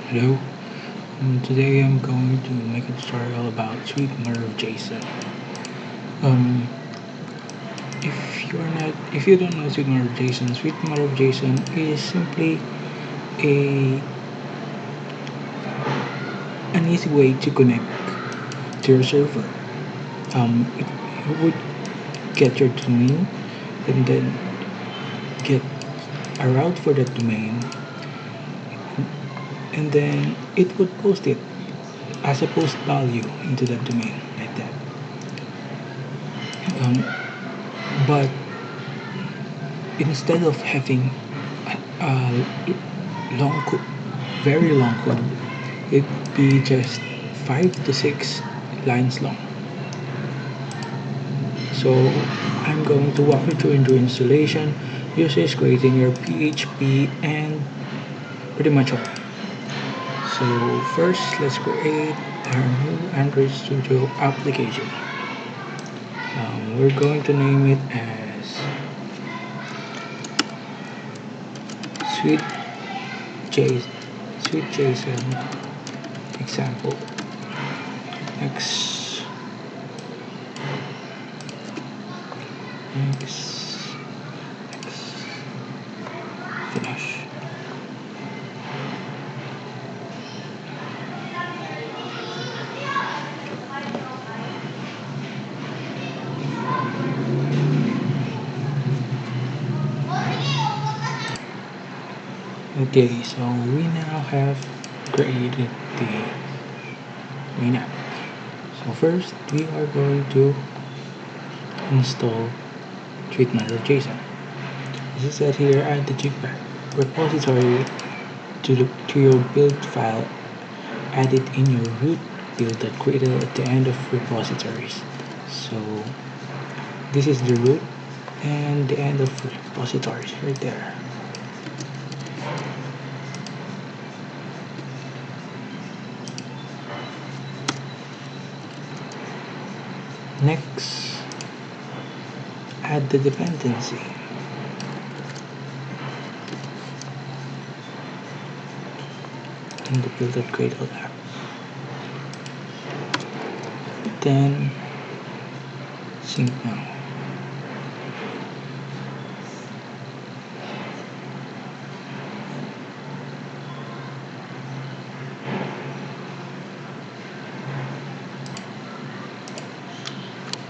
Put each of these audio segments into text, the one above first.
Hello. Today I'm going to make a tutorial about Sweet Mother of Jason. Um, if you don't know Sweet Mother of Jason is simply a an easy way to connect to your server. You would get your domain and then get a route for that domain, and then it would post it as a post value into that domain like that. Um, but instead of having a long code, very long code, it'd be just 5 to 6 lines long. So I'm going to walk you through and do installation, usage, creating your PHP, and pretty much all. So first, let's create our new Android Studio application. We're going to name it as Sweet Jason, Sweet Jason example. Next, next, finish. Okay, so we now have created the main app. So first, we are going to install treatment.json. As I said here, add the jigback repository to your build file. Add it in your root build that created at the end of repositories. So this is the root and the end of repositories right there. Next, add the dependency. In the build.gradle app. Then sync now.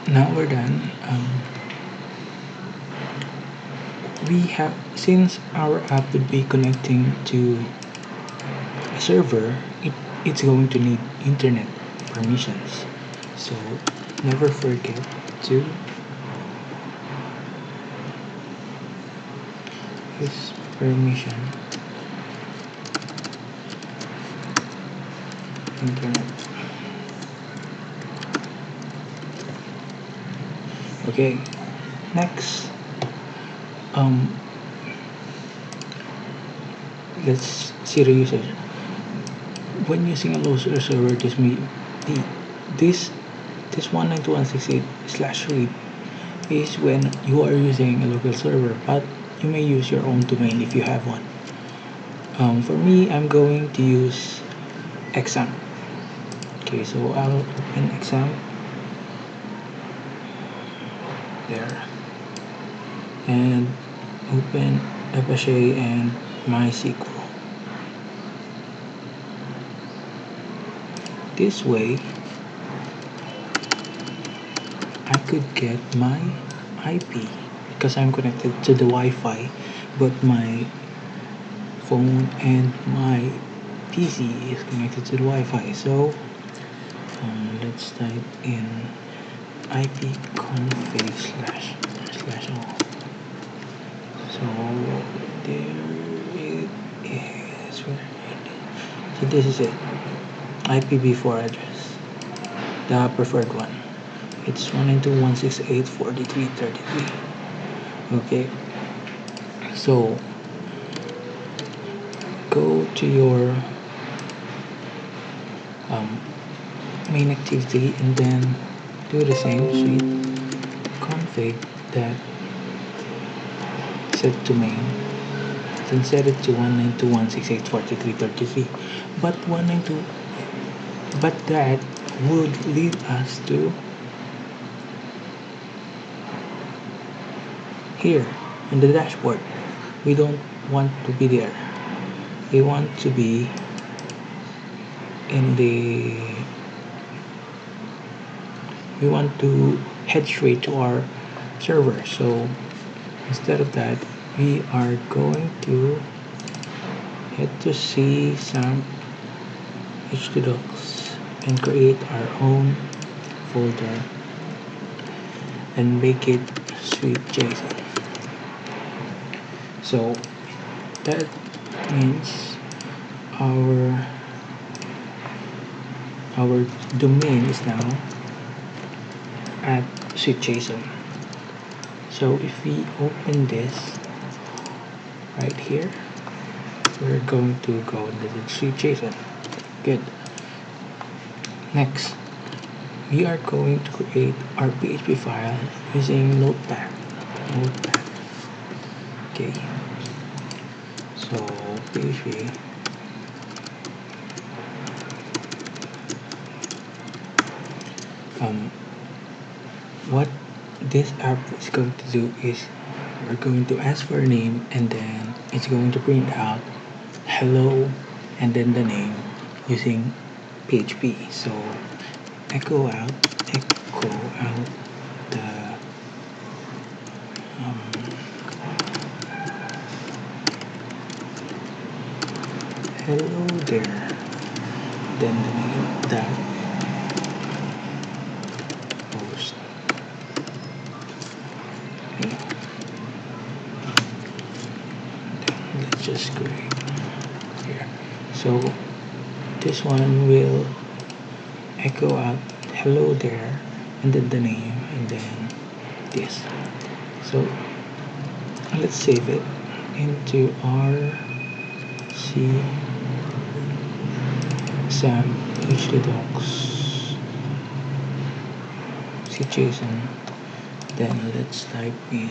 Now we're done. We have, since our app would be connecting to a server, it's going to need internet permissions. So never forget to use permission internet. Okay, next, let's see the usage. When using a local server, this may be this 192.168/read is when you are using a local server, but you may use your own domain if you have one. For me, I'm going to use XAMPP. Okay, so I'll open XAMPP there and open Apache and MySQL. This way, I could get my IP because I'm connected to the Wi-Fi, but my phone and my PC is connected to the Wi-Fi. So let's type in ipconfig slash all. So there it is. So this is it. IPv4 address, the preferred one. It's 192.168.43.33. Okay. So go to your main activity and then do the same sweet config that set to main then set it to 192.168.43.33. But 192, but that would lead us to here in the dashboard. We don't want to be there. We want to be in the, we want to head straight to our server. So instead of that, we are going to head to csam htdocs and create our own folder and make it sweet.json. So that means our domain is now at sweet.json. So if we open this right here, we're going to go into the sweet.json. Good. Next, we are going to create our PHP file using Notepad. Okay. So PHP what this app is going to do is we're going to ask for a name, and then it's going to print out hello and then the name using PHP. So echo out the hello there, then the name that post. Okay. Then let's just create here. So this one will echo out hello there and then the name and then this. So let's save it into our csam htdocs sweet.json. Then let's type in,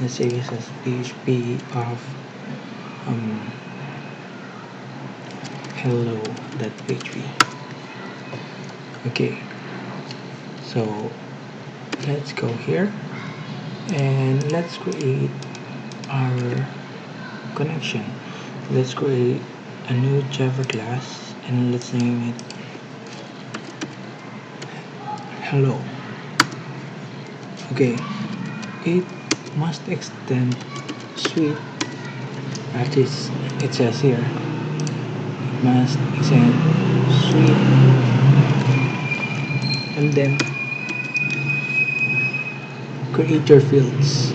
let's say this as php of hello.php. Okay, so let's go here and let's create our connection. Let's create a new Java class and let's name it hello. Okay, it must extend sweet, as it says here. It must extend sweet and then create your fields.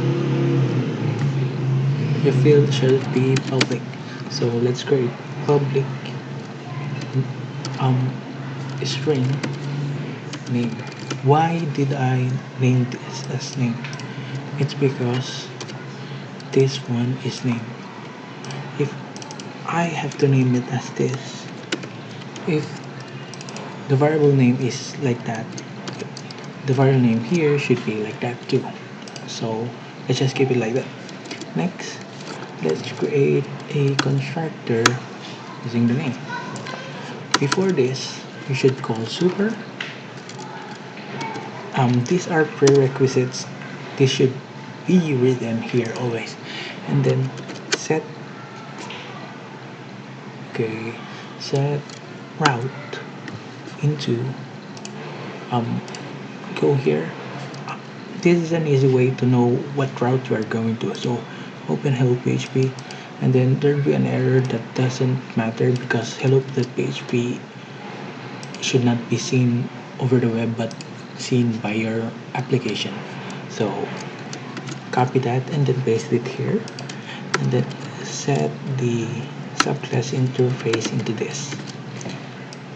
Your field should be public. So let's create public string name. Why did I name this as name? It's because this one is name. If I have to name it as this, if the variable name is like that, the variable name here should be like that too. So let's just keep it like that. Next, let's create a constructor using the name. Before this, you should call super. These are prerequisites. This should be written here always. And then set route into go here. This is an easy way to know what route you are going to. So open hello PHP, and then there'll be an error that doesn't matter because hello.php should not be seen over the web but seen by your application. So copy that and then paste it here, and then set the subclass interface into this.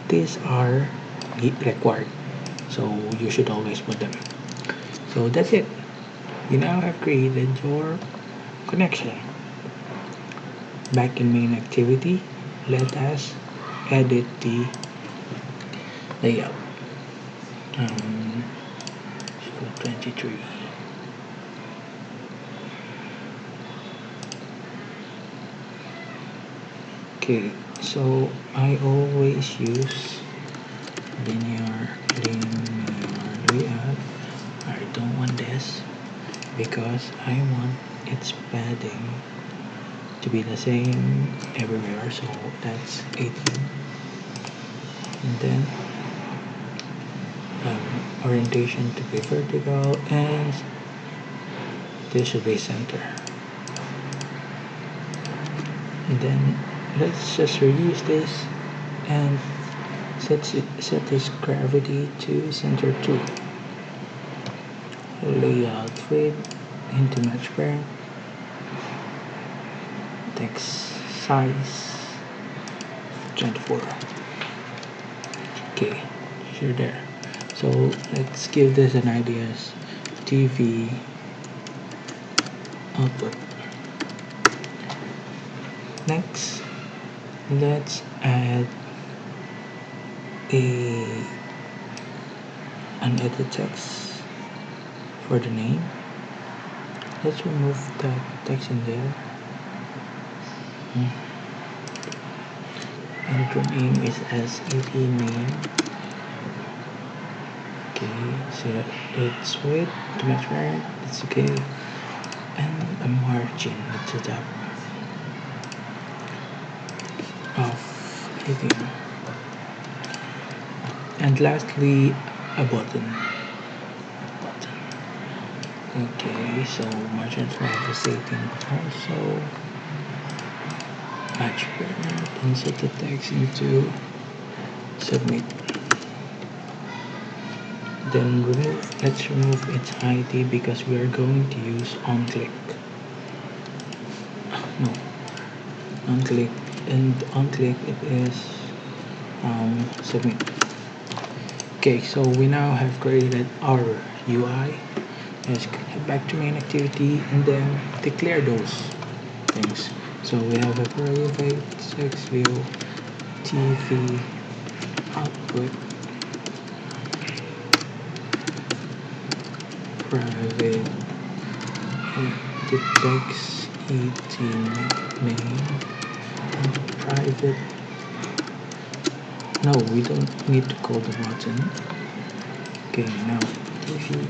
These are required, so you should always put them. So that's it. You now have created your connection. Back in main activity, let us edit the layout. 23. Okay, so I always use linear layout. I don't want this because I want its padding to be the same everywhere, so that's 18. And then orientation to be vertical, and this should be center. And then let's just reuse this and set this gravity to center 2. Layout width into match parent. Text size 24. Okay, you're there. So let's give this an idea as TV output. Next, let's add an edit text for the name. Let's remove the text in there. And the name is SED name. Okay, so it's width to match parent, it's okay. And a margin at the top of 18. And lastly, a button. Okay, so margin for is 18 also. Match parent, insert the text into submit. Then let's remove its ID because we are going to use on-click. No, on-click, and on-click it is submit. Okay, so we now have created our UI. Let's head back to main activity and then declare those things. So we have a private text view, TV output, private edit text 18 name, and private. No, we don't need to call the button. Okay, now TV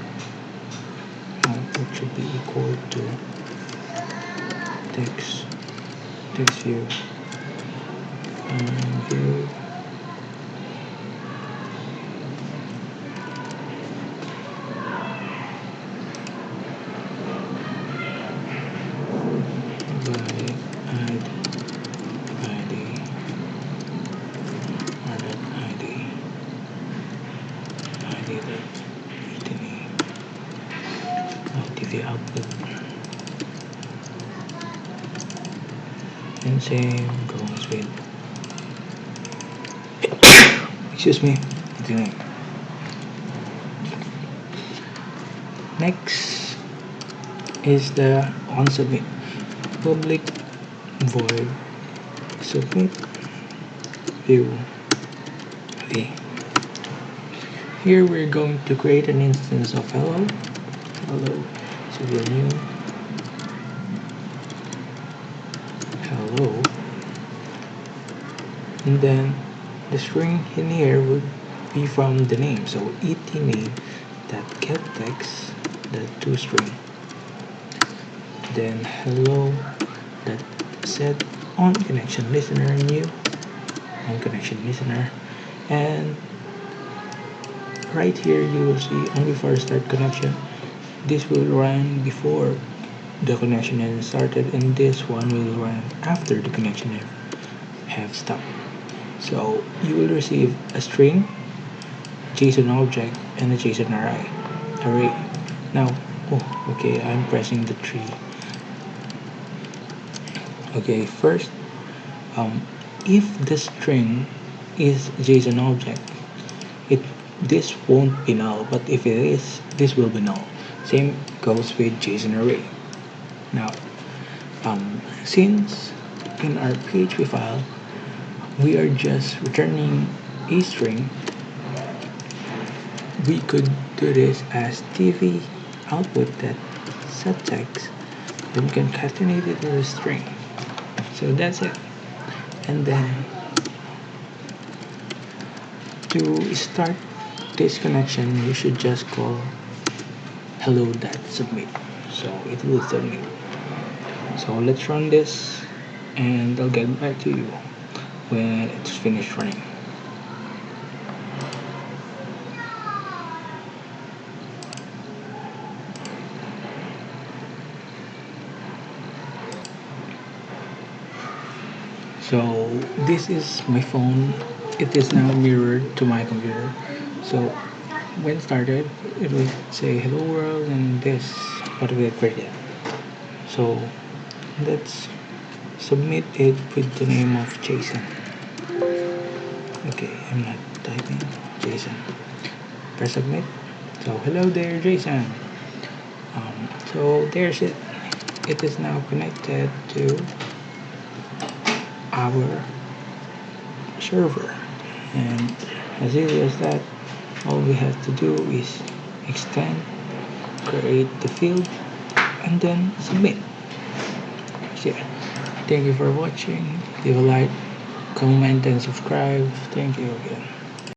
output should be equal to text view view by TV output, and same goes with excuse me. Next is the on submit public void submit view. Okay. Here we're going to create an instance of hello. So we're new hello, and then the string in here would be from the name. So et name that get text the to string. Then hello that set on connection listener new on connection listener, and right here you will see only for start connection. This will run before the connection has started, and this one will run after the connection have stopped. So you will receive a string, JSON object, and a JSON array. Now, okay, I'm pressing the tree. Okay, first, if the string is JSON object, this won't be null, but if it is, this will be null. Same goes with JSON array. Now, since in our PHP file we are just returning a string, we could do this as TV output that set text, then concatenate it as a string. So that's it. and then to start this connection you should just call hello.submit, so it will submit. So let's run this and I'll get back to you when it's finished running. So this is my phone. It is now mirrored to my computer. So when started, it will say hello world and this what we created. So let's submit it with the name of Jason. Okay, I'm not typing Jason. Press submit. So hello there, Jason. So there's it. It is now connected to our server, and as easy as that, all we have to do is extend, create the field, and then submit. So yeah, thank you for watching. Leave a like, comment, and subscribe. Thank you again.